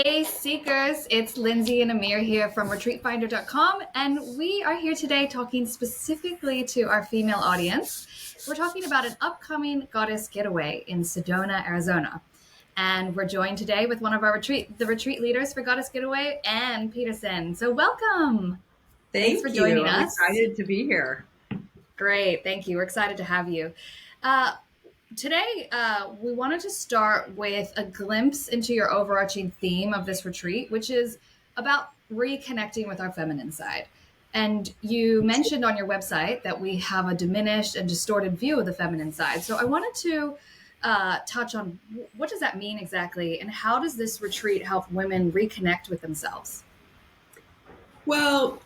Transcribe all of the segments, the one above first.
Hey Seekers, it's Lindsay and Amir here from retreatfinder.com, and we are here today talking specifically to our female audience. We're talking about an upcoming goddess getaway in Sedona, Arizona. And we're joined today with one of our the retreat leaders for Goddess Getaway, Ann Peterson. So welcome. Thanks for Thank you. joining I'm us. excited to be here. Great, thank you. We're excited to have you. Today, we wanted to start with a glimpse into your overarching theme of this retreat, which is about reconnecting with our feminine side. And you mentioned on your website that we have a diminished and distorted view of the feminine side. So I wanted to touch on what does that mean exactly, and how does this retreat help women reconnect with themselves? Well,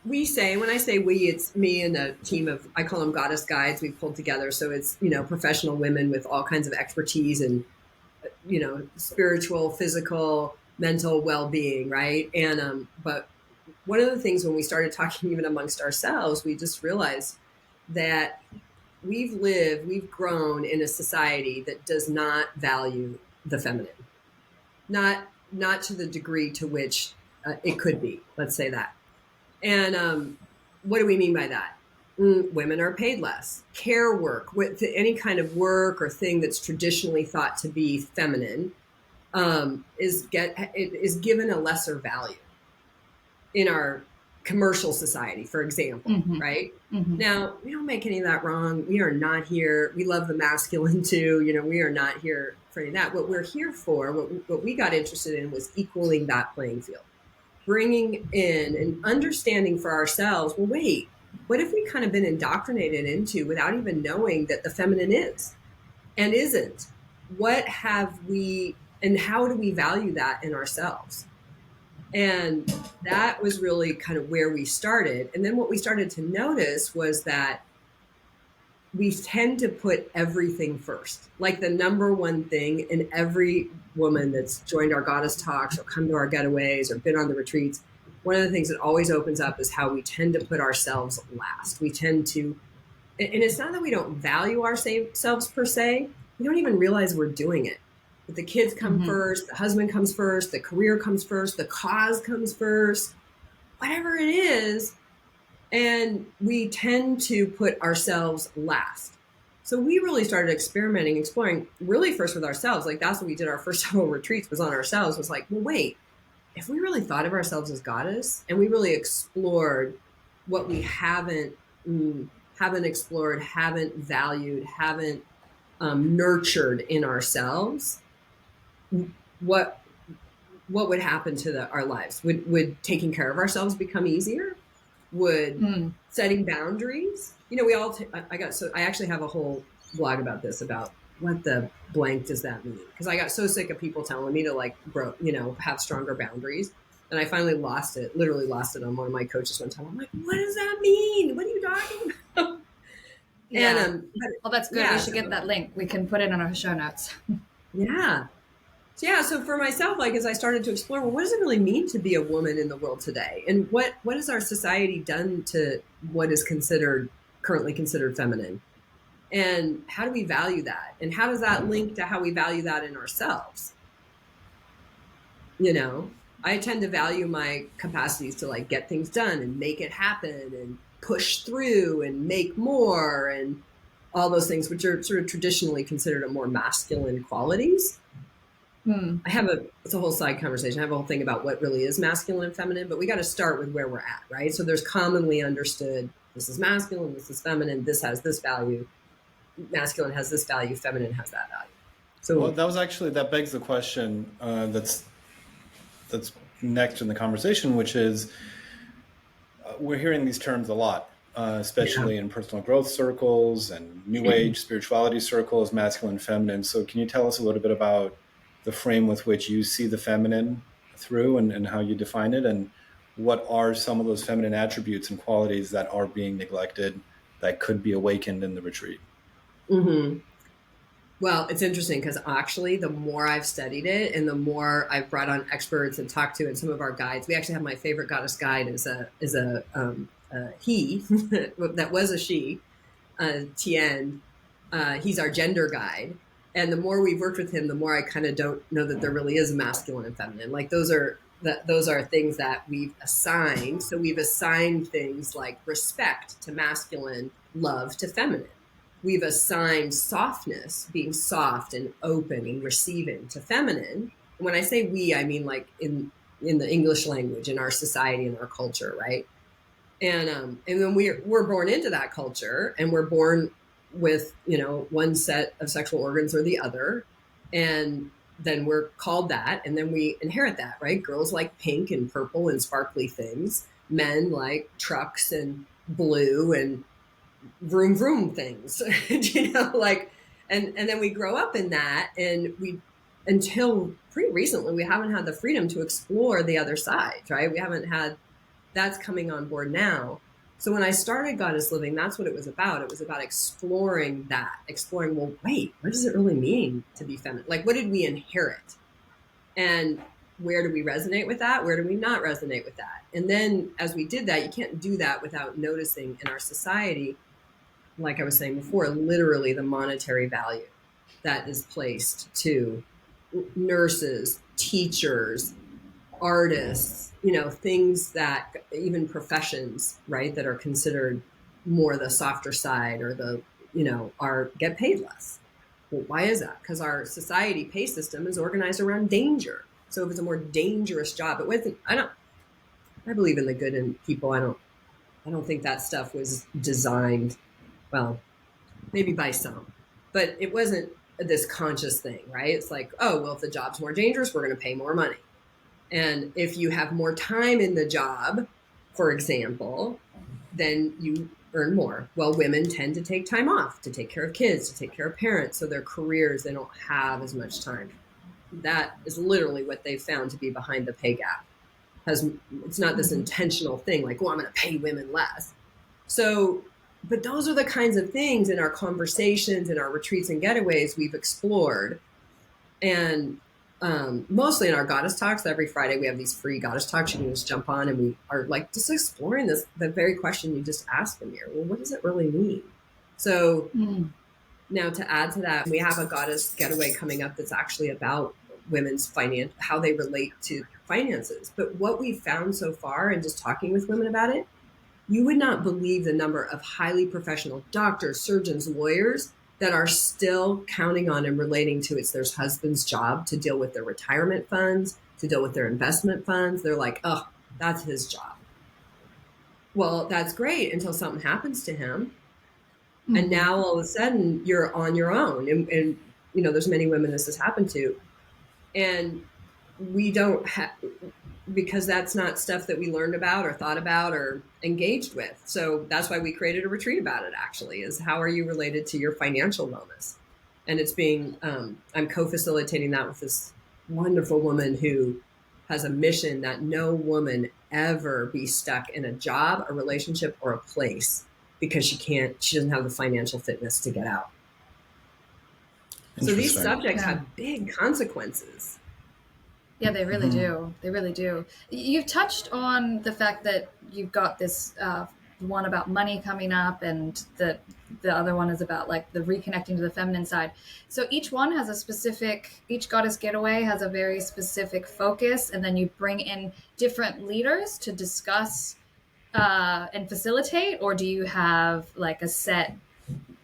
when I say we, it's me and a team of, I call them goddess guides we pulled together. So it's, professional women with all kinds of expertise and, spiritual, physical, mental well-being. Right. But one of the things when we started talking even amongst ourselves, we just realized that we've grown in a society that does not value the feminine, not to the degree to which it could be, let's say that. And what do we mean by that? Women are paid less. Care work, with any kind of work or thing that's traditionally thought to be feminine, is given a lesser value in our commercial society, for example, right? Now, we don't make any of that wrong. We are not here. We love the masculine too. We are not here for any of that. What we're here for, what we got interested in, was equaling that playing field. Bringing in and understanding for ourselves, well, wait, what if we kind of been indoctrinated into without even knowing that the feminine is and isn't? What have we, and how do we value that in ourselves? And that was really kind of where we started. And then what we started to notice was that we tend to put everything first. Like the number one thing in every woman that's joined our goddess talks or come to our getaways or been on the retreats, one of the things that always opens up is how we tend to put ourselves last. We tend to, and it's not that we don't value ourselves per se, we don't even realize we're doing it. But the kids come first, the husband comes first, the career comes first, the cause comes first, whatever it is. And we tend to put ourselves last. So we really started experimenting, exploring really first with ourselves. Like that's what we did. Our first several retreats was on ourselves. Was like, well, wait, if we really thought of ourselves as goddess and we really explored what we haven't explored, haven't valued, haven't nurtured in ourselves, what would happen to our lives? Would taking care of ourselves become easier? Would setting boundaries? I actually have a whole blog about this, about what the blank does that mean? Because I got so sick of people telling me to have stronger boundaries. And I finally literally lost it on one of my coaches one time. I'm like, what does that mean? What are you talking about? Yeah. Well, that's good. We should get that link. We can put it in our show notes. Yeah. So for myself, as I started to explore, well, what does it really mean to be a woman in the world today? And what has our society done to what is currently considered feminine? And how do we value that? And how does that link to how we value that in ourselves? I tend to value my capacities to get things done and make it happen and push through and make more and all those things, which are sort of traditionally considered a more masculine qualities. It's a whole side conversation. I have a whole thing about what really is masculine and feminine, but we got to start with where we're at, right? So there's commonly understood, this is masculine, this is feminine, this has this value, masculine has this value, feminine has that value. So that begs the question that's next in the conversation, which is we're hearing these terms a lot, especially in personal growth circles and new age spirituality circles, masculine, feminine. So can you tell us a little bit about the frame with which you see the feminine through and how you define it, and what are some of those feminine attributes and qualities that are being neglected that could be awakened in the retreat? Well, it's interesting because actually the more I've studied it and the more I've brought on experts and talked to, and some of our guides, we actually have my favorite goddess guide is a he that was a she, Tien. He's our gender guide. And the more we've worked with him, the more I kind of don't know that there really is a masculine and feminine. Like those are things that we've assigned. So we've assigned things like respect to masculine, love to feminine. We've assigned softness, being soft and open and receiving, to feminine. And when I say we, I mean like in the English language, in our society, in our culture, right? And then we're born into that culture, and we're born with, one set of sexual organs or the other, and then we're called that, and then we inherit that, right? Girls like pink and purple and sparkly things, men like trucks and blue and vroom vroom things, like, and then we grow up in that, and we, until pretty recently, we haven't had the freedom to explore the other side, right? We haven't had, that's coming on board now. So when I started Goddess Living, that's what it was about. It was about exploring, well, wait, what does it really mean to be feminine? Like, what did we inherit? And where do we resonate with that? Where do we not resonate with that? And then as we did that, you can't do that without noticing in our society, like I was saying before, literally the monetary value that is placed to nurses, teachers, artists, things that, even professions, right, that are considered more the softer side, or the, get paid less. Well, why is that? Because our society pay system is organized around danger. So if it's a more dangerous job, it wasn't, I believe in the good in people. I don't think that stuff was designed, well, maybe by some, but it wasn't this conscious thing, right? It's like, oh, well, if the job's more dangerous, we're going to pay more money. And if you have more time in the job, for example, then you earn more. Well, women tend to take time off to take care of kids, to take care of parents. So their careers, they don't have as much time. That is literally what they found to be behind the pay gap. It's not this intentional thing like, well, I'm going to pay women less. So, but those are the kinds of things in our conversations, in our retreats and getaways we've explored. And mostly in our goddess talks, every Friday we have these free goddess talks. You can just jump on, and we are like just exploring the very question you just asked from here. Well, what does it really mean? So now to add to that, we have a goddess getaway coming up that's actually about women's how they relate to finances. But what we've found so far, and just talking with women about it, you would not believe the number of highly professional doctors, surgeons, lawyers that are still counting on and relating to it's their husband's job to deal with their retirement funds, to deal with their investment funds. They're like, oh, that's his job. Well, that's great until something happens to him. And now all of a sudden you're on your own. And there's many women this has happened to. And we don't have, because that's not stuff that we learned about or thought about or engaged with. So that's why we created a retreat about it, actually, is how are you related to your financial wellness? And it's being, I'm co-facilitating that with this wonderful woman who has a mission that no woman ever be stuck in a job, a relationship, or a place because she doesn't have the financial fitness to get out. So these subjects have big consequences. Yeah, they really do. They really do. You've touched on the fact that you've got this one about money coming up, and the other one is about like the reconnecting to the feminine side. So each one has each goddess getaway has a very specific focus, and then you bring in different leaders to discuss and facilitate, or do you have like a set,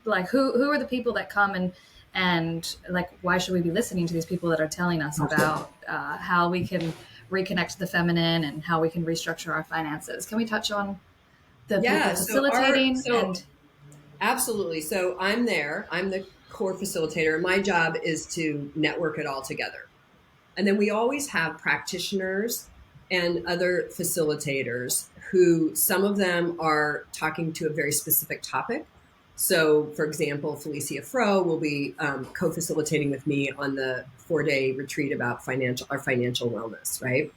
like who are the people that come and like, why should we be listening to these people that are telling us about how we can reconnect to the feminine and how we can restructure our finances? Can we touch on the people facilitating? Absolutely. So I'm the core facilitator. My job is to network it all together. And then we always have practitioners and other facilitators who, some of them are talking to a very specific topic. So, for example, Felicia Fro will be co-facilitating with me on the 4-day retreat about our financial wellness, right?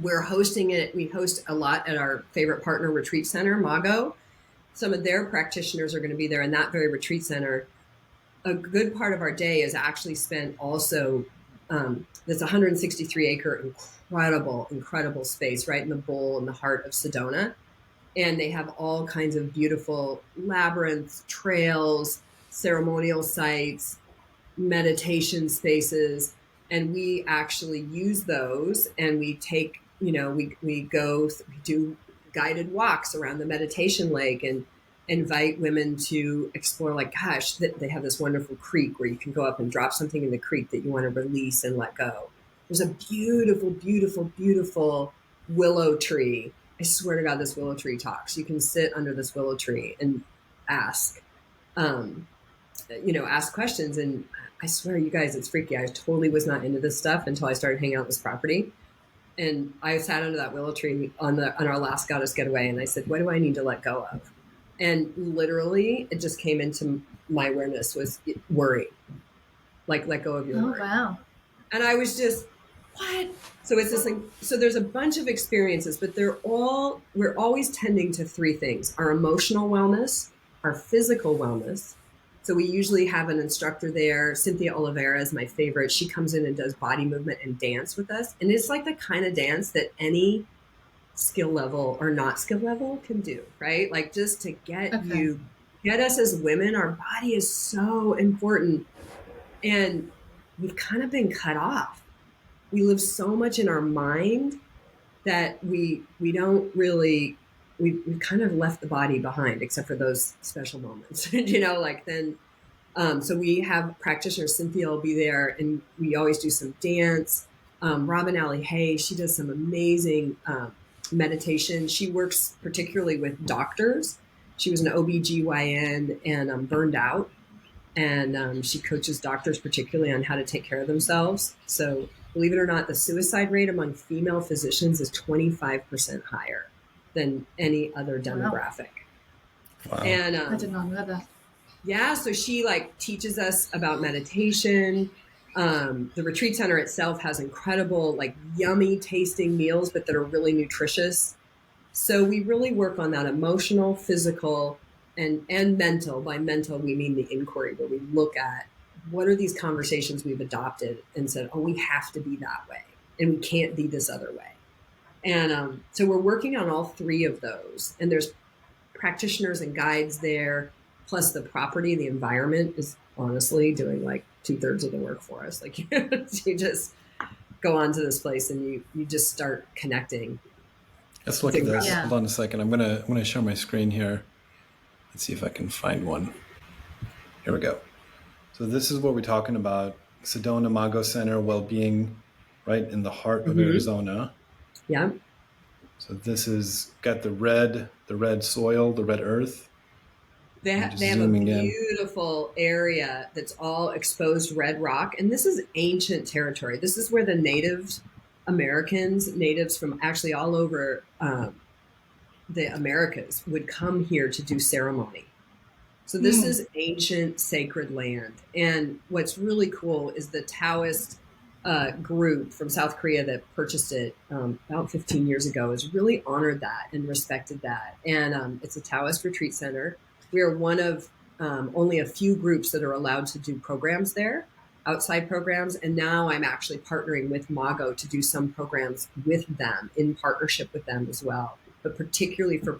We're hosting it. We host a lot at our favorite partner retreat center, Mago. Some of their practitioners are going to be there in that very retreat center. A good part of our day is actually spent also, this 163-acre incredible space right in the bowl in the heart of Sedona. And they have all kinds of beautiful labyrinths, trails, ceremonial sites, meditation spaces, and we actually use those, and we take, we do guided walks around the meditation lake and invite women to explore, like, gosh, they have this wonderful creek where you can go up and drop something in the creek that you want to release and let go. There's a beautiful, beautiful, beautiful willow tree. I swear to God, this willow tree talks. You can sit under this willow tree and ask, ask questions. And I swear, you guys, it's freaky. I totally was not into this stuff until I started hanging out on this property. And I sat under that willow tree on our last Goddess Getaway, and I said, what do I need to let go of? And literally, it just came into my awareness was worry. Like, let go of your worry. Wow. And I was just, what? So it's this thing. So there's a bunch of experiences, but we're always tending to three things: our emotional wellness, our physical wellness. So we usually have an instructor there. Cynthia Oliveira is my favorite. She comes in and does body movement and dance with us. And it's like the kind of dance that any skill level or not skill level can do, right? Like, just to get us as women, our body is so important. And we've kind of been cut off. We live so much in our mind that we don't really, we've kind of left the body behind, except for those special moments, so we have practitioners. Cynthia will be there, and we always do some dance. Robin Allie Hay, she does some amazing meditation. She works particularly with doctors. She was an OBGYN and burned out. And she coaches doctors particularly on how to take care of themselves. So believe it or not, the suicide rate among female physicians is 25% higher than any other demographic. Wow. And I did not know that. Yeah, so she teaches us about meditation. The retreat center itself has incredible, yummy tasting meals, but that are really nutritious. So we really work on that emotional, physical, and mental. By mental, we mean the inquiry, where we look at what are these conversations we've adopted and said, oh, we have to be that way, and we can't be this other way. And so we're working on all three of those. And there's practitioners and guides there, plus the property, the environment is honestly doing 2/3 of the work for us. You just go onto this place and you just start connecting. Let's look at this. Yeah. Hold on a second. I'm gonna share my screen here. Let's see if I can find one. Here we go. So this is what we're talking about: Sedona Mago Center, well-being, right in the heart of Arizona. Yeah. So this is got the red soil, the red earth. They have a beautiful area that's all exposed red rock. And this is ancient territory. This is where the natives from actually all over the Americas would come here to do ceremony. So this is ancient sacred land. And what's really cool is the Taoist group from South Korea that purchased it about 15 years ago has really honored that and respected that. And it's a Taoist retreat center. We are one of only a few groups that are allowed to do programs there, outside programs. And now I'm actually partnering with Mago to do some programs with them, in partnership with them as well, but particularly for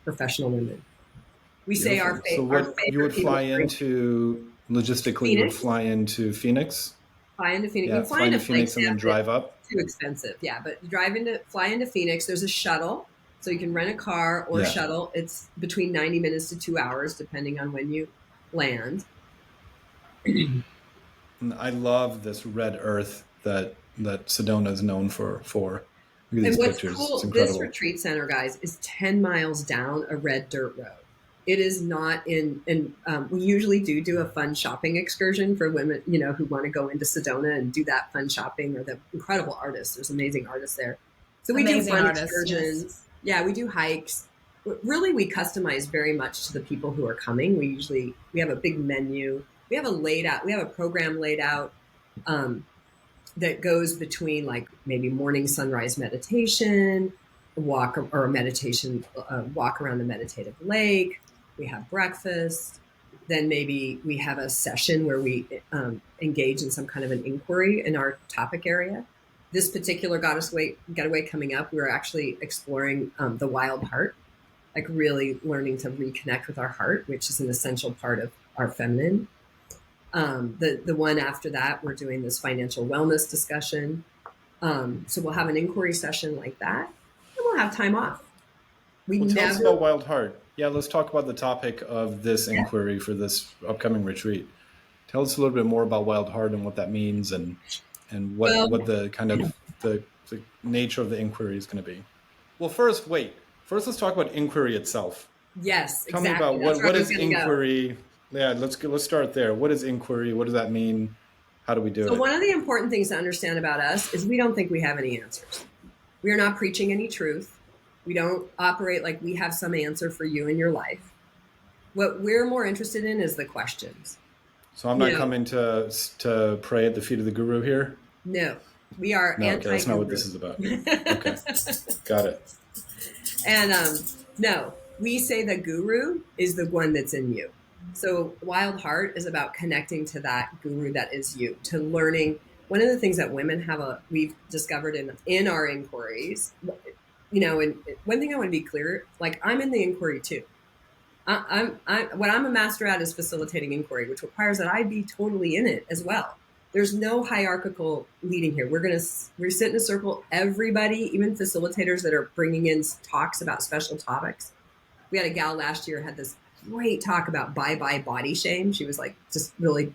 professional women. We say our favorite. You would fly into, logistically, Phoenix? You would fly into Phoenix? Fly into Phoenix. Yeah, fly into Phoenix and then drive up? Too expensive, yeah. But fly into Phoenix. There's a shuttle. So you can rent a car or shuttle. It's between 90 minutes to 2 hours, depending on when you land. I love this red earth that Sedona is known for. Look at these pictures. Cool, it's incredible. This retreat center, guys, is 10 miles down a red dirt road. It is not in, and we usually do a fun shopping excursion for women, who want to go into Sedona and do that fun shopping, or the incredible artists. There's amazing artists there. So we do fun excursions. Yes. Yeah, we do hikes. Really, we customize very much to the people who are coming. We have a big menu. We have a program laid out that goes between maybe morning sunrise meditation, walk around the meditative lake. We have breakfast. Then maybe we have a session where we engage in some kind of an inquiry in our topic area. This particular Goddess Getaway coming up, we're actually exploring the wild heart, really learning to reconnect with our heart, which is an essential part of our feminine. The one after that, we're doing this financial wellness discussion. So we'll have an inquiry session like that, and we'll have time off. We Well, tell us never. about Wild Heart. Yeah, let's talk about the topic of this inquiry for this upcoming retreat. Tell us a little bit more about Wild Heart and what that means, and Well, what the kind of the nature of the inquiry is going to be. Well, first, wait. First, let's talk about inquiry itself. yes, Tell me about exactly. That's where what I was is going to go. inquiry. Yeah, let's start there. What is inquiry? What does that mean? How do we do So it? one of the important things to understand about us is we don't think we have any answers. We are not preaching any truth. We don't operate like we have some answer for you in your life. What we're more interested in is the questions. So I'm You not know, coming to pray at the feet of the guru here. no, we are No, okay, that's not what anti-guru. this is about. Okay, got it. And no, we say the guru is the one that's in you. So Wild Heart is about connecting to that guru that is you, to learning. One of the things that women we've discovered in our inquiries, and one thing I want to be clear, like I'm in the inquiry too. What I'm a master at is facilitating inquiry, which requires that I be totally in it as well. There's no hierarchical leading here. We're sit in a circle. Everybody, even facilitators that are bringing in talks about special topics. We had a gal last year had this great talk about bye body shame. She was like, just really,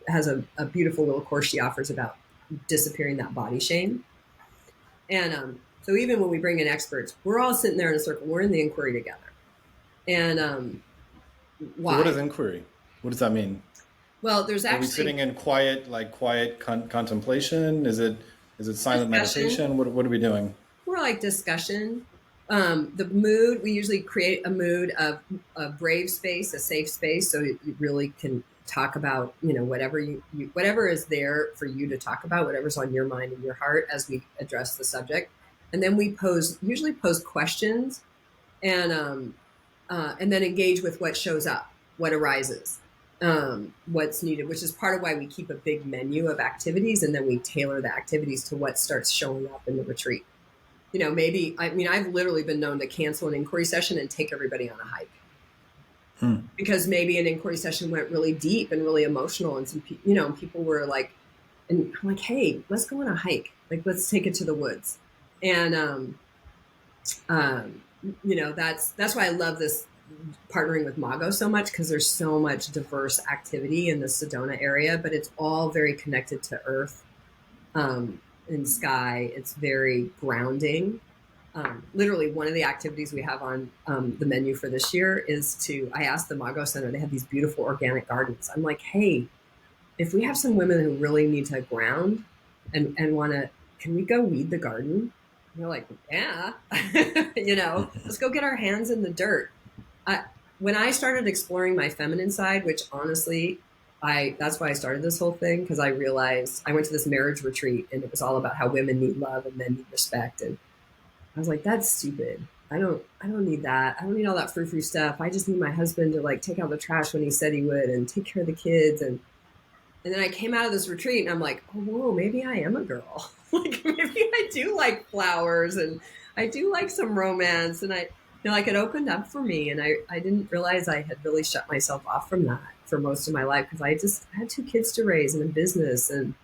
has a beautiful little course she offers about disappearing that body shame. And so even when we bring in experts, we're all sitting there in a circle. We're in the inquiry together. And So what is why? inquiry? What does that mean? Well, there's Are we sitting actually in quiet contemplation? Is it silent discussion. meditation? What are we doing? More like discussion. The mood, we usually create a mood of a brave space, a safe space, so you really can talk about, whatever whatever is there for you to talk about, whatever's on your mind and your heart as we address the subject. And then we usually pose questions, and then engage with what shows up, what arises, what's needed, which is part of why we keep a big menu of activities, and then we tailor the activities to what starts showing up in the retreat. I've literally been known to cancel an inquiry session and take everybody on a hike. Because maybe an inquiry session went really deep and really emotional, and people were like, and I'm like, hey, let's go on a hike. Like, let's take it to the woods. And, that's why I love this partnering with Mago so much, because there's so much diverse activity in the Sedona area, but it's all very connected to earth and sky. It's very grounding. Literally, one of the activities we have on the menu for this year is I asked the Mago Center, they have these beautiful organic gardens. I'm like, hey, if we have some women who really need to ground and want to, can we go weed the garden? And they're like, yeah, let's go get our hands in the dirt. When I started exploring my feminine side, which honestly, that's why I started this whole thing, because I realized I went to this marriage retreat and it was all about how women need love and men need respect. And I was like, that's stupid. I don't need that. I don't need all that frou-frou stuff. I just need my husband to like take out the trash when he said he would and take care of the kids. And then I came out of this retreat and I'm like, oh, whoa, maybe I am a girl. Like maybe I do like flowers and I do like some romance. And like it opened up for me. And I didn't realize I had really shut myself off from that for most of my life, because I had 2 kids to raise and a business. And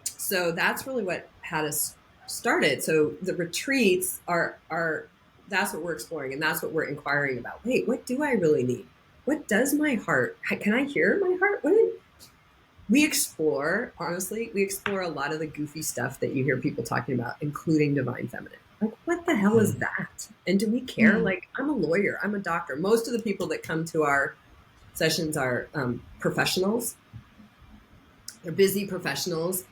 so that's really what had us started. So the retreats are that's what we're exploring, and that's what we're inquiring about. Wait, what do I really need? What does my heart? Can I hear my heart? We explore a lot of the goofy stuff that you hear people talking about, including divine feminine. Like, what the hell is that? And do we care? Like, I'm a lawyer, I'm a doctor. Most of the people that come to our sessions are professionals. They're busy professionals,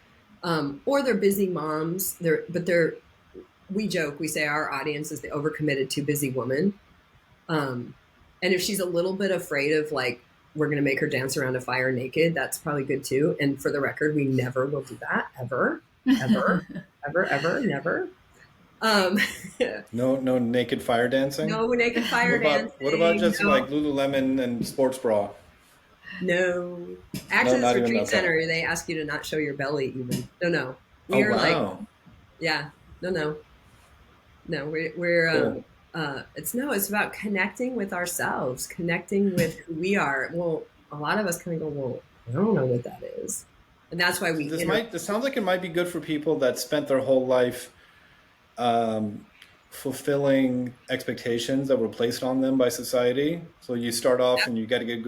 or they're busy moms. We joke, we say our audience is the overcommitted, too busy woman. And if she's a little bit afraid of like, we're going to make her dance around a fire naked, that's probably good too. And for the record, we never will do that, ever, ever, ever, ever, never. No naked fire dancing. No naked fire dancing. What about just no. like Lululemon and sports bra? No. No, Actually, this not even retreat okay. they ask you to not show your belly even. No. Oh wow. Yeah, no. We're Cool. it's about connecting with ourselves, connecting with who we are. Well, a lot of us kind of go, well, I don't know what that is. And that's why we This sounds like it might be good for people that spent their whole life fulfilling expectations that were placed on them by society. So you start off and you got to get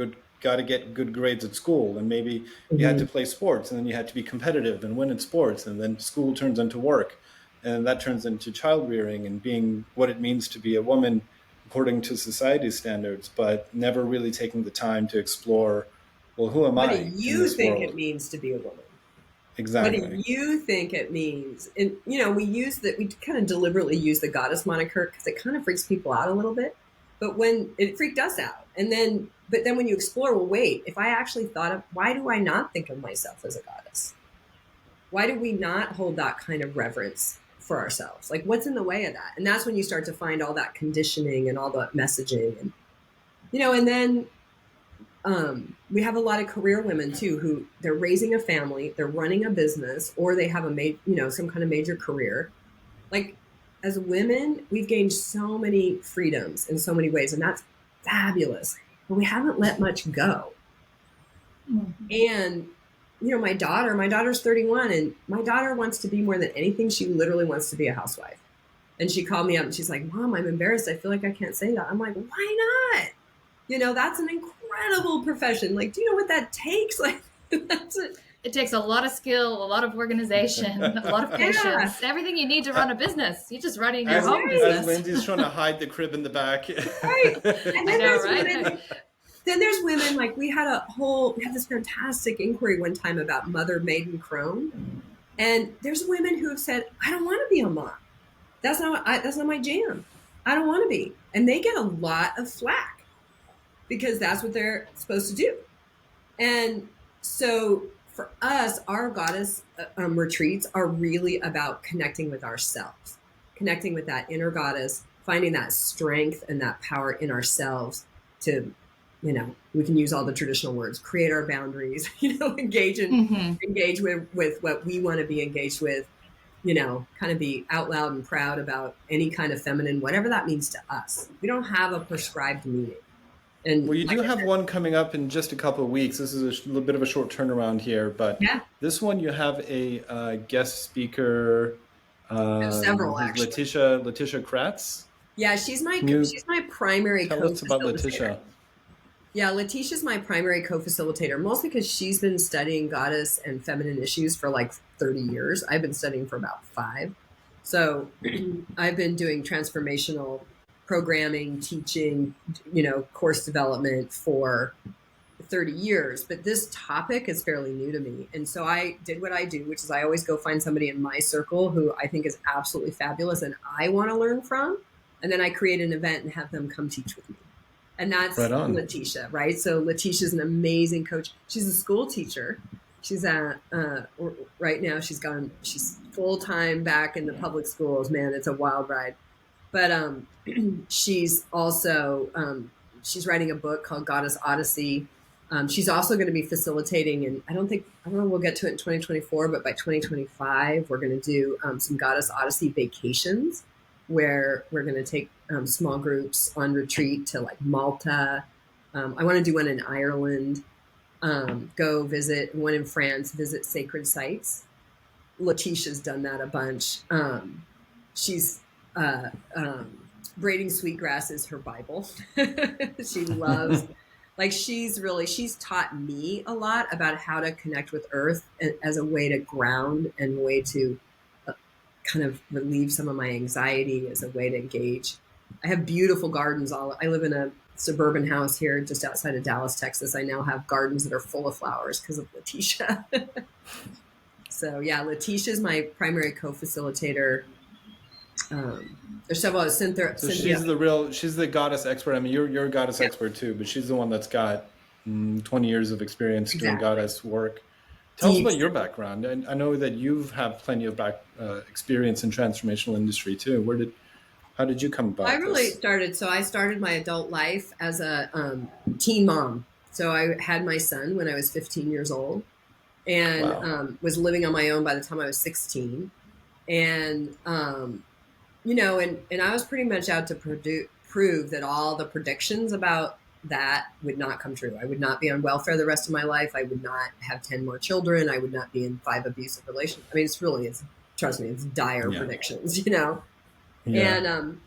good grades at school, and maybe you had to play sports, and then you had to be competitive and win at sports, and then school turns into work, and that turns into child rearing and being what it means to be a woman according to society's standards, but never really taking the time to explore, well, who am what do I in you this think world? it means to be a woman? What do Exactly. you think it means? And, we kind of deliberately use the goddess moniker because it kind of freaks people out a little bit. But when it freaked us out, but then when you explore, well, wait, if I actually thought of, why do I not think of myself as a goddess? Why do we not hold that kind of reverence for ourselves? Like, what's in the way of that? And that's when you start to find all that conditioning and all that messaging. And, and then we have a lot of career women too, who they're raising a family, they're running a business, or they have some kind of major career. Like, as women, we've gained so many freedoms in so many ways, and that's fabulous. But we haven't let much go. And my daughter's 31, and my daughter wants to be more than anything. She literally wants to be a housewife. And she called me up and she's like, Mom, I'm embarrassed. I feel like I can't say that. I'm like, why not? That's an incredible profession. Like, do you know what that takes? Like, it takes a lot of skill, a lot of organization, a lot of patience, everything you need to run a business. You're just running your home business. As Lindsay's trying to hide the crib in the back. Right. And then right? Then there's women, like we had this fantastic inquiry one time about mother, maiden, crone. And there's women who have said, I don't want to be a mom. That's not my jam. I don't want to be. And they get a lot of flack because that's what they're supposed to do. And so for us, our goddess retreats are really about connecting with ourselves, connecting with that inner goddess, finding that strength and that power in ourselves to, we can use all the traditional words, create our boundaries, engage with what we want to be engaged with, kind of be out loud and proud about any kind of feminine, whatever that means to us. We don't have a prescribed meaning. And well, you do have one coming up in just a couple of weeks. This is a little bit of a short turnaround here, but this one you have a guest speaker. Several, actually. Letitia Kratz. Yeah, she's my primary co-facilitator. Tell us about Letitia. Yeah, Letitia's my primary co-facilitator, mostly because she's been studying goddess and feminine issues for like 30 years. I've been studying for about 5. So I've been doing transformational programming, teaching, course development for 30 years. But this topic is fairly new to me. And so I did what I do, which is I always go find somebody in my circle who I think is absolutely fabulous and I want to learn from. And then I create an event and have them come teach with me. And that's right on. Letitia, right? So Letitia's an amazing coach. She's a school teacher. She's right now she's full-time back in the public schools. Man, it's a wild ride. But she's also, she's writing a book called Goddess Odyssey. She's also going to be facilitating, and I don't know, we'll get to it in 2024, but by 2025, we're going to do some Goddess Odyssey vacations where we're going to take small groups on retreat to like Malta. I want to do one in Ireland, go visit one in France, visit sacred sites. Letitia's done that a bunch. She's braiding sweetgrass is her Bible. She loves, like she's taught me a lot about how to connect with earth as a way to ground and way to kind of relieve some of my anxiety, as a way to engage. I have beautiful gardens. I live in a suburban house here just outside of Dallas, Texas. I now have gardens that are full of flowers because of Letitia. So yeah, Letitia is my primary co-facilitator. There's several. Cynthia. She's the goddess expert. I mean, you're a goddess expert too, but she's the one that's got 20 years of experience doing goddess work. Tell us about your background. And I know that you've had plenty of experience in transformational industry too. How did you come about? I started my adult life as a teen mom. So I had my son when I was 15 years old, and was living on my own by the time I was 16. And and I was pretty much out to prove that all the predictions about that would not come true. I would not be on welfare the rest of my life. I would not have 10 more children. I would not be in 5 abusive relationships. I mean, trust me, it's dire predictions, you know? Yeah.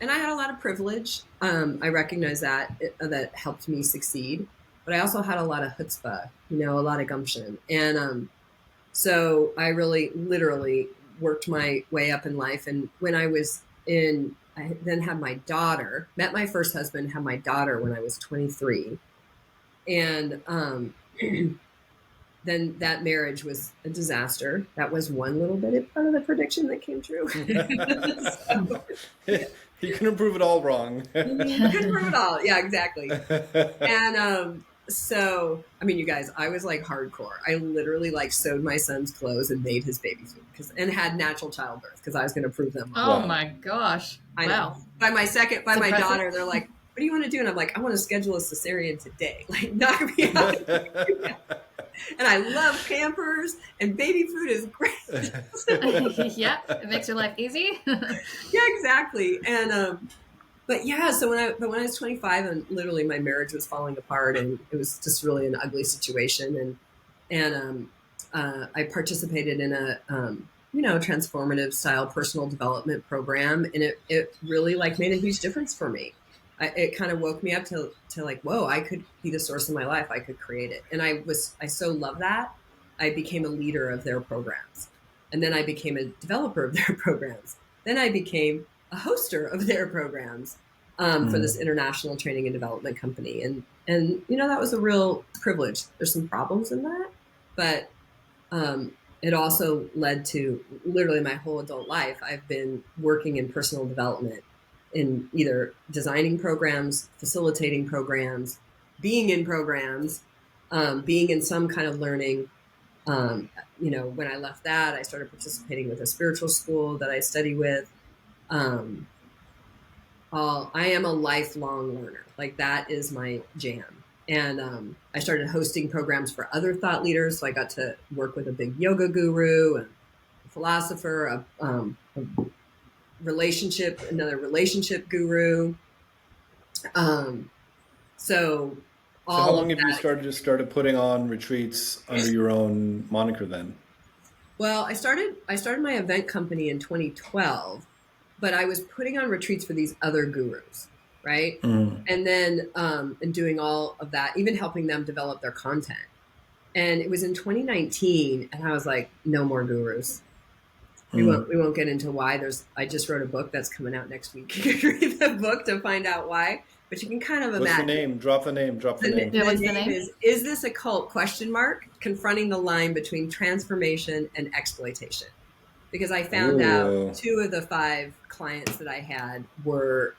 And I had a lot of privilege. I recognize that helped me succeed, but I also had a lot of chutzpah, you know, a lot of gumption. And, so I really literally worked my way up in life. And when I then had my daughter, met my first husband, had my daughter when I was 23. And, then that marriage was a disaster. That was one little bit of part of the prediction that came true. So, You couldn't prove it all wrong. couldn't prove it all. Yeah, exactly. And so, I mean, you guys, I was like hardcore. I literally like sewed my son's clothes and made his baby food and had natural childbirth because I was going to prove them wrong. Oh my gosh! I know. Wow. By my daughter, they're like, "What do you want to do?" And I'm like, "I want to schedule a cesarean today. Like, knock me out." And I love campers, and baby food is great. Yeah, it makes your life easy. Yeah, exactly. And but yeah, so when I was 25, and literally my marriage was falling apart, and it was just really an ugly situation. And I participated in a transformative style personal development program, and it really like made a huge difference for me. It kind of woke me up to like, whoa, I could be the source of my life. I could create it. And I so love that. I became a leader of their programs. And then I became a developer of their programs. Then I became a hoster of their programs for this international training and development company. And that was a real privilege. There's some problems in that, but it also led to literally my whole adult life. I've been working in personal development, in either designing programs, facilitating programs, being in programs, being in some kind of learning. When I left that, I started participating with a spiritual school that I study with. I am a lifelong learner. Like, that is my jam. And I started hosting programs for other thought leaders. So I got to work with a big yoga guru, and a philosopher, another relationship guru. So how long have you started putting on retreats under your own moniker then? Well, I started my event company in 2012, but I was putting on retreats for these other gurus, right? And then and doing all of that, even helping them develop their content. And it was in 2019, and I was like, no more gurus. We won't get into why. I just wrote a book that's coming out next week. You can read the book to find out why, but you can kind of imagine. What's the name? Drop the name. Yeah, what's the name? Is this a cult? ? Confronting the line between transformation and exploitation. Because I found out 2 of the 5 clients that I had weren't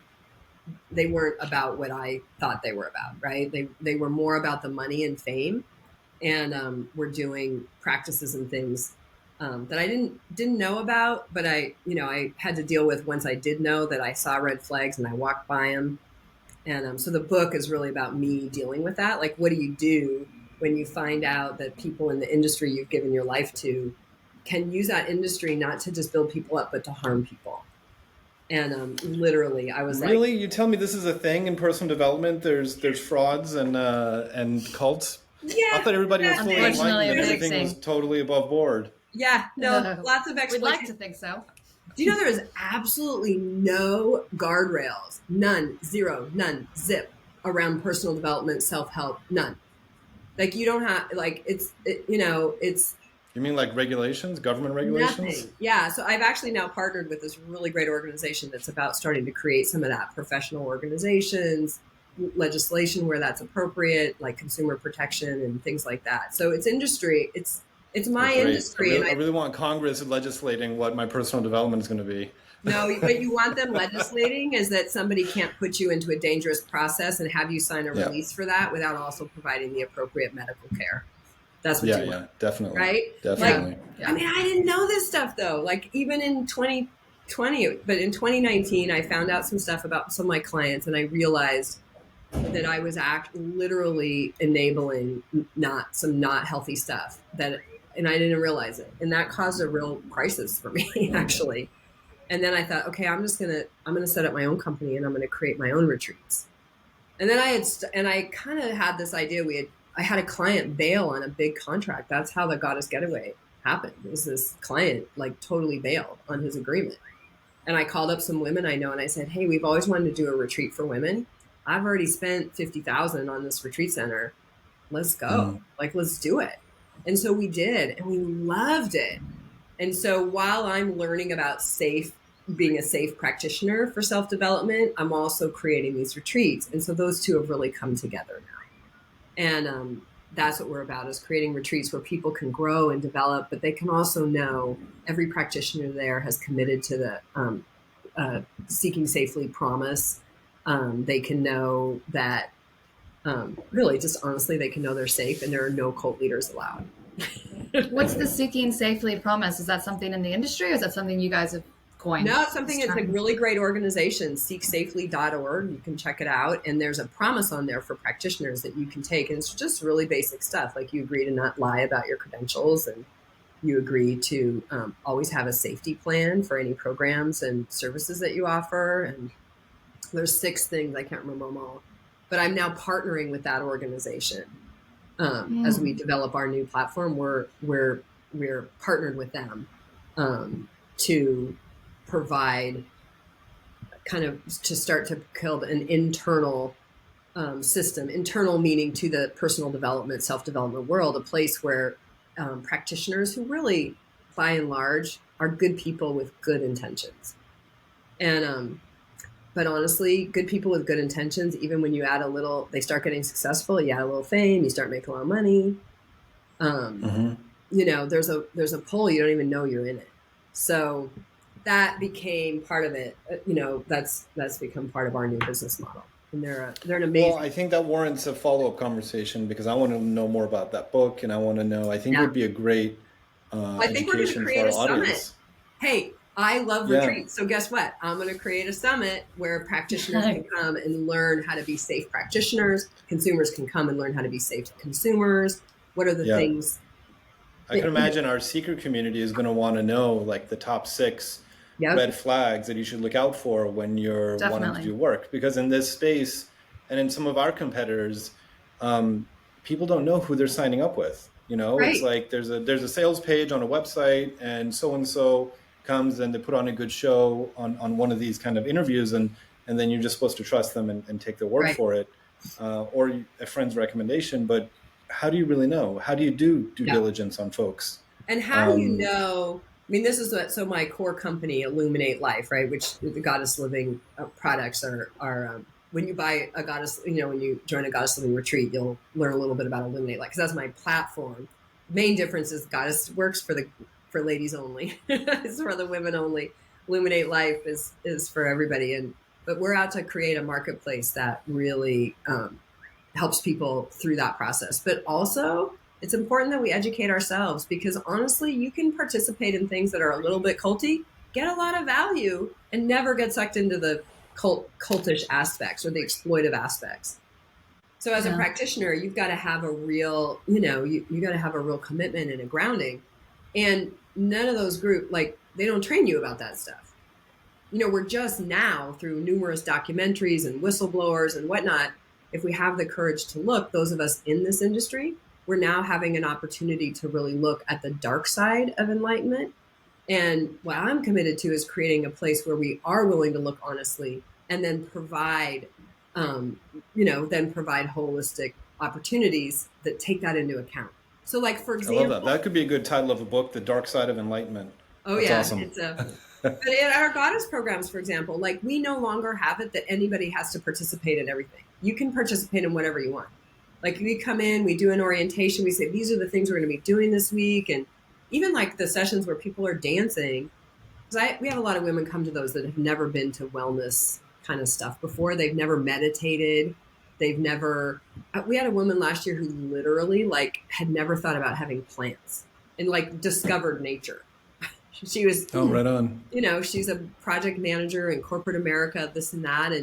about what I thought they were about, right? They were more about the money and fame, and were doing practices and things that I didn't know about, but I had to deal with once I did know, that I saw red flags and I walked by them. And so the book is really about me dealing with that. Like, what do you do when you find out that people in the industry you've given your life to can use that industry not to just build people up, but to harm people? And literally, I was really? You tell me this is a thing in personal development? There's frauds and cults? Yeah. I thought everybody was fully enlightened and everything was totally above board. Yeah, no, lots of exploitation. We'd like to think so. Do you know there is absolutely no guardrails, none, zero, none, zip, around personal development, self-help, none. Like, you don't have, like, it's. You mean like regulations, government regulations? Nothing. Yeah, so I've actually now partnered with this really great organization that's about starting to create some of that, professional organizations, legislation where that's appropriate, like consumer protection and things like that. So it's industry, it's my industry. I really want Congress legislating what my personal development is going to be. No, what you want them legislating is that somebody can't put you into a dangerous process and have you sign a release for that without also providing the appropriate medical care. That's what you want. Yeah, definitely. Right? Definitely. Like, I mean, I didn't know this stuff though. Like, even in 2020, but in 2019, I found out some stuff about some of my clients, and I realized that I was literally enabling some not healthy stuff and I didn't realize it. And that caused a real crisis for me, actually. And then I thought, okay, I'm going to set up my own company, and I'm going to create my own retreats. And then I kind of had this idea. I had a client bail on a big contract. That's how the Goddess Getaway happened. Is this client like totally bailed on his agreement? And I called up some women I know and I said, "Hey, we've always wanted to do a retreat for women. I've already spent 50,000 on this retreat center. Let's go. Mm. Like, let's do it." And so we did, and we loved it. And so while I'm learning about being a safe practitioner for self-development, I'm also creating these retreats. And so those two have really come together now. And that's what we're about, is creating retreats where people can grow and develop, but they can also know every practitioner there has committed to the seeking safely promise. They can know that really just honestly, they can know they're safe and there are no cult leaders allowed. What's the seeking safely promise? Is that something in the industry, or is that something you guys have coined? No, it's something, it's a really great organization, seeksafely.org. You can check it out. And there's a promise on there for practitioners that you can take. And it's just really basic stuff. Like, you agree to not lie about your credentials, and you agree to always have a safety plan for any programs and services that you offer. And there's 6 things, I can't remember them all, but I'm now partnering with that organization. As we develop our new platform, we're partnered with them to provide to start to build an internal system, internal meaning to the personal development, self-development world, a place where practitioners who really, by and large, are good people with good intentions. And but honestly, good people with good intentions, even when you add a little, they start getting successful, you add a little fame, you start making a lot of money. There's a pull, you don't even know you're in it. So that became part of it. That's become part of our new business model. And they're an amazing. Well, I think that warrants a follow-up conversation, because I want to know more about that book, and I want to know, I think it would be a great I think we're going to education create for a our summit. audience. Hey, I love retreats. So guess what? I'm going to create a summit where practitioners can come and learn how to be safe practitioners. Consumers can come and learn how to be safe consumers. What are the things? I can imagine our seeker community is going to want to know, like, the top 6 red flags that you should look out for when you're wanting to do work. Because in this space and in some of our competitors, people don't know who they're signing up with. It's like there's a sales page on a website, and so comes and they put on a good show on one of these kind of interviews, and then you're just supposed to trust them and take their word for it, or a friend's recommendation. But how do you really know? How do you do due diligence on folks? And how do you know? I mean, this is so my core company, iLuminate.life, right? Which the Goddess Living products are when you buy a Goddess, when you join a Goddess Living retreat, you'll learn a little bit about iLuminate.life, because that's my platform. Main difference is Goddess works for ladies only. It's for the women only. iLuminate.life is for everybody. But we're out to create a marketplace that really helps people through that process. But also, it's important that we educate ourselves, because honestly, you can participate in things that are a little bit culty, get a lot of value, and never get sucked into the cultish aspects or the exploitive aspects. So as a practitioner, you've got to have a real, you got to have a real commitment and a grounding. And none of those groups, they don't train you about that stuff. We're just now, through numerous documentaries and whistleblowers and whatnot, if we have the courage to look, those of us in this industry, we're now having an opportunity to really look at the dark side of enlightenment. And what I'm committed to is creating a place where we are willing to look honestly, and then provide holistic opportunities that take that into account. So, for example, I love that. That could be a good title of a book, The Dark Side of Enlightenment. Oh, That's yeah. awesome. But in our Goddess programs, for example, we no longer have it that anybody has to participate in everything. You can participate in whatever you want. We come in, we do an orientation, we say, these are the things we're going to be doing this week. And even the sessions where people are dancing, because we have a lot of women come to those that have never been to wellness kind of stuff before. They've never meditated. We had a woman last year who literally had never thought about having plants and discovered nature. She was, right on. She's a project manager in corporate America, this and that.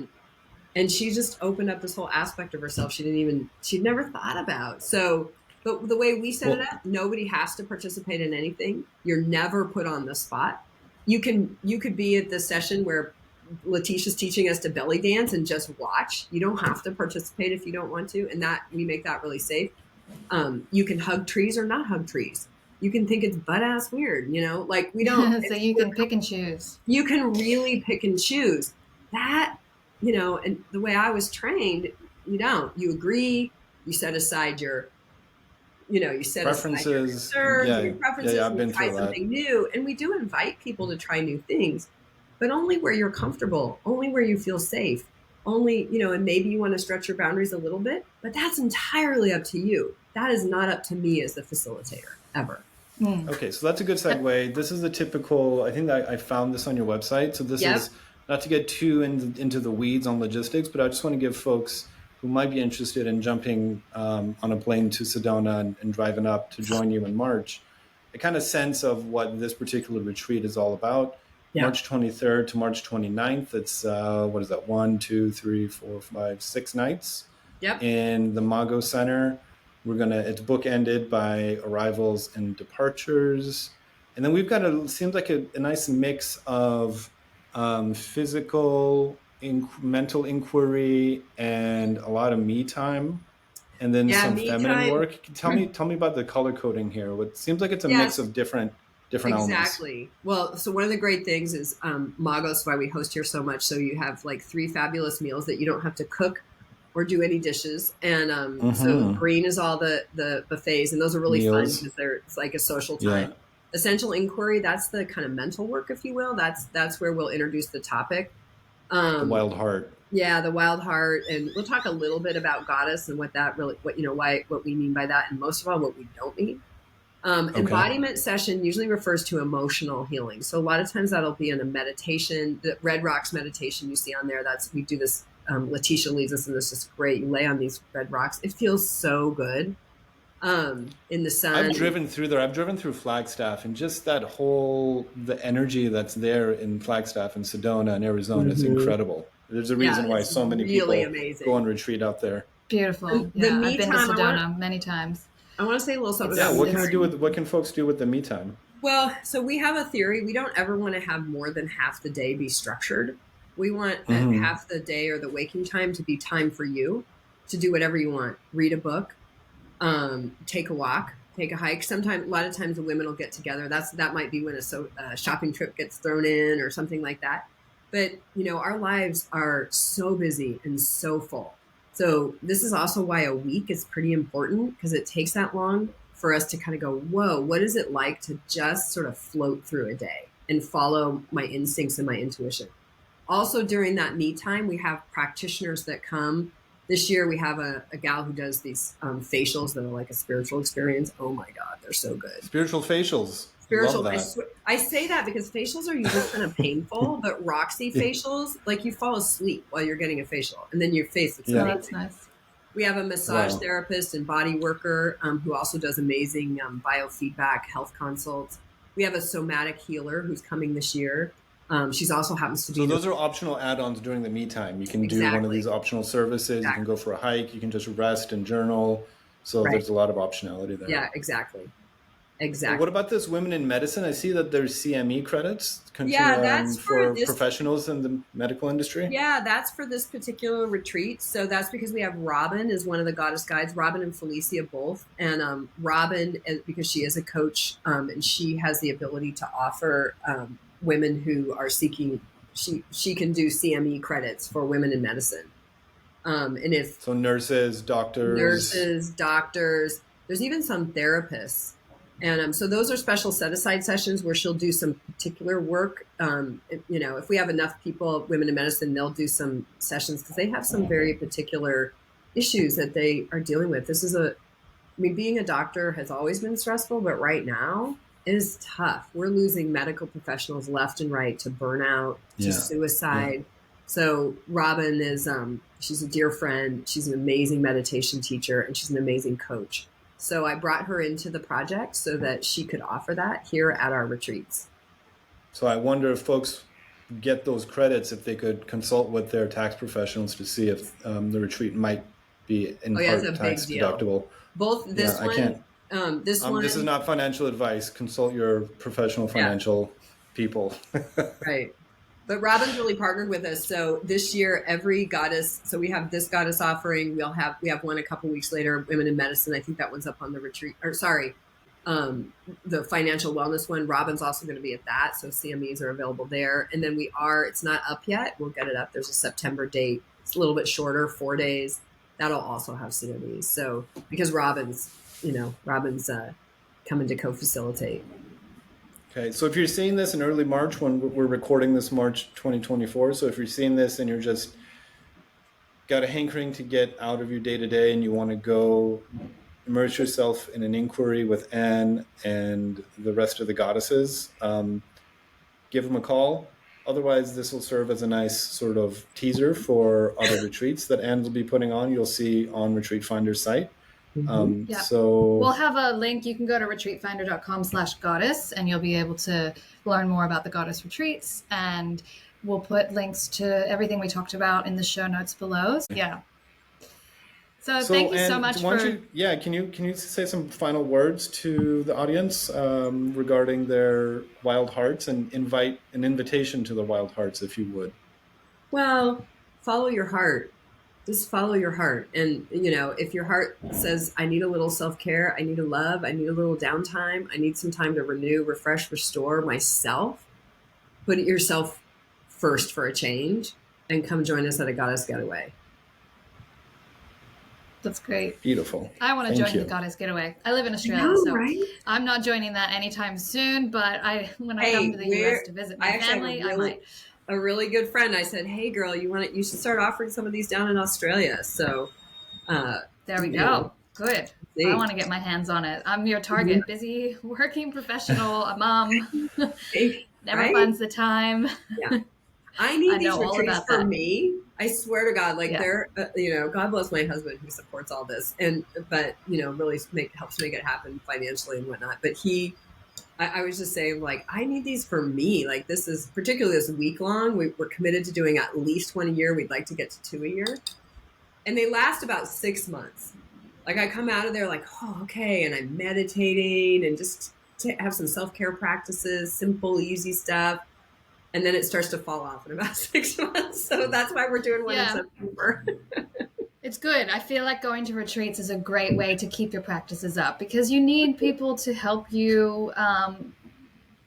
And she just opened up this whole aspect of herself she'd never thought about. So, but the way we set it up, nobody has to participate in anything. You're never put on the spot. You could be at this session where Letitia's teaching us to belly dance and just watch. You don't have to participate if you don't want to. And that we make that really safe. You can hug trees or not hug trees. You can think it's butt ass weird, like we don't. So you can pick and choose. You can really pick and choose that, and the way I was trained, you don't. You agree, you set aside your, you set preferences, aside your concerns, your preferences, I've been and try through something new. And we do invite people to try new things, but only where you're comfortable, only where you feel safe, only, and maybe you want to stretch your boundaries a little bit, but that's entirely up to you. That is not up to me as the facilitator ever. Okay, so that's a good segue. This is a typical, I think that I found this on your website. So this is not to get too into the weeds on logistics, but I just want to give folks who might be interested in jumping on a plane to Sedona and driving up to join you in March, a kind of sense of what this particular retreat is all about. Yeah. March 23rd to March 29th. It's, what is that? 1, 2, 3, 4, 5, 6 nights in the Mago Center. It's bookended by arrivals and departures. And then we've got seems like a nice mix of physical, mental inquiry and a lot of me time. And then some feminine work. Tell me about the color coding here. It seems like it's a mix of different elements. Exactly. Well, so one of the great things is Magos, why we host here so much. So you have like 3 fabulous meals that you don't have to cook or do any dishes. And so green is all the buffets, and those are really fun because it's like a social time. Yeah. Essential inquiry, that's the kind of mental work, if you will. That's where we'll introduce the topic. The wild heart. Yeah, the wild heart. And we'll talk a little bit about goddess and what that really, what we mean by that. And most of all, what we don't mean. Embodiment session usually refers to emotional healing. So a lot of times that'll be in a meditation, the Red Rocks meditation you see on there. We do this. Letitia leads us in this. It's great. You lay on these red rocks. It feels so good in the sun. I've driven through there. I've driven through Flagstaff, and just the energy that's there in Flagstaff and Sedona and Arizona is incredible. There's a reason why so many people go on retreat out there. Beautiful. I've been to Sedona many times. I want to say a little something. Yeah, what can folks do with the me time? Well, so we have a theory. We don't ever want to have more than half the day be structured. We want half the day or the waking time to be time for you to do whatever you want. Read a book, take a walk, take a hike. Sometimes, a lot of times the women will get together. That might be when a shopping trip gets thrown in or something like that. But, our lives are so busy and so full. So this is also why a week is pretty important, because it takes that long for us to kind of go, whoa, what is it like to just sort of float through a day and follow my instincts and my intuition? Also, during that me time, we have practitioners that come. This year, we have a gal who does these facials that are like a spiritual experience. Oh my God, they're so good. Spiritual facials. Love that. I say that because facials are usually kind of painful, but Roxy facials, like you fall asleep while you're getting a facial, and then your face looks amazing. That's nice. We have a massage therapist and body worker who also does amazing biofeedback health consults. We have a somatic healer who's coming this year. She's also happens to be. So those are optional add-ons during the me time. You can do one of these optional services. You can go for a hike. You can just rest and journal. So there's a lot of optionality there. Yeah, exactly. What about this women in medicine? I see that there's CME credits that's for professionals in the medical industry. Yeah, that's for this particular retreat. So that's because we have Robin as one of the goddess guides, Robin and Felicia both. And Robin, because she is a coach and she has the ability to offer women who are seeking, she can do CME credits for women in medicine. So nurses, doctors, there's even some therapists. And so those are special set-aside sessions where she'll do some particular work. If we have enough people, women in medicine, they'll do some sessions because they have some very particular issues that they are dealing with. Being a doctor has always been stressful, but right now it is tough. We're losing medical professionals left and right to burnout, to suicide. Yeah. So Robin is, she's a dear friend. She's an amazing meditation teacher, and she's an amazing coach. So I brought her into the project so that she could offer that here at our retreats. So I wonder if folks get those credits, if they could consult with their tax professionals to see if the retreat might be in part tax deductible. Both this one, I can't. This one. This is not financial advice. Consult your professional financial people. Right. But Robin's really partnered with us. So this year, every goddess, so we have this goddess offering. We have one a couple weeks later, Women in Medicine. I think that one's up on the retreat, or sorry, the financial wellness one. Robin's also going to be at that. So CMEs are available there. And then it's not up yet. We'll get it up. There's a September date. It's a little bit shorter, 4 days. That'll also have CMEs. So because Robin's coming to co-facilitate. Okay, so if you're seeing this in early March, when we're recording this March 2024, so if you're seeing this and you're just got a hankering to get out of your day-to-day and you want to go immerse yourself in an inquiry with Anne and the rest of the goddesses, give them a call. Otherwise, this will serve as a nice sort of teaser for other retreats that Anne will be putting on. You'll see on Retreat Finder's site. So we'll have a link. You can go to retreatfinder.com/goddess and you'll be able to learn more about the goddess retreats, and we'll put links to everything we talked about in the show notes below. So thank you so much can you say some final words to the audience regarding their wild hearts, and invite an invitation to the wild hearts, if you would? Well, follow your heart. Just follow your heart. And, if your heart says, I need a little self-care, I need a love, I need a little downtime, I need some time to renew, refresh, restore myself, put yourself first for a change, and come join us at a Goddess Getaway. That's great. Beautiful. I want to join the Goddess Getaway. I live in Australia, so right? I'm not joining that anytime soon, but when I come to the US to visit my family, I might. A really good friend, I said, hey girl, you should start offering some of these down in Australia. So there we go. Good. I want to get my hands on it. I'm your target. Busy working professional, a mom, never finds the time. Yeah. I need these retreats for me. I swear to God, they're, God bless my husband who supports all this, but really helps make it happen financially and whatnot. But I was just saying, I need these for me. This is particularly this week long. We're committed to doing at least one a year. We'd like to get to 2 a year. And they last about 6 months. I come out of there oh, okay. And I'm meditating and just to have some self-care practices, simple, easy stuff. And then it starts to fall off in about 6 months. So that's why we're doing one in September. It's good. I feel like going to retreats is a great way to keep your practices up, because you need people to help you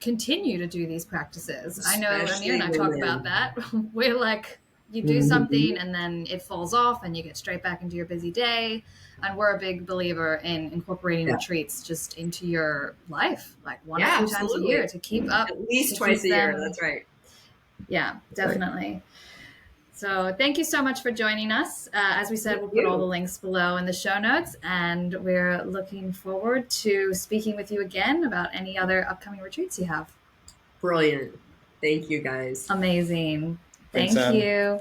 continue to do these practices. Especially I know Amir and I talk about that. We're you do something and then it falls off and you get straight back into your busy day. And we're a big believer in incorporating retreats just into your life, one or two times a year to keep up. At least twice a year. That's right. Yeah, definitely. Right. So thank you so much for joining us. As we said, we'll put all the links below in the show notes, and we're looking forward to speaking with you again about any other upcoming retreats you have. Brilliant. Thank you, guys. Amazing. Thanks, Thank you.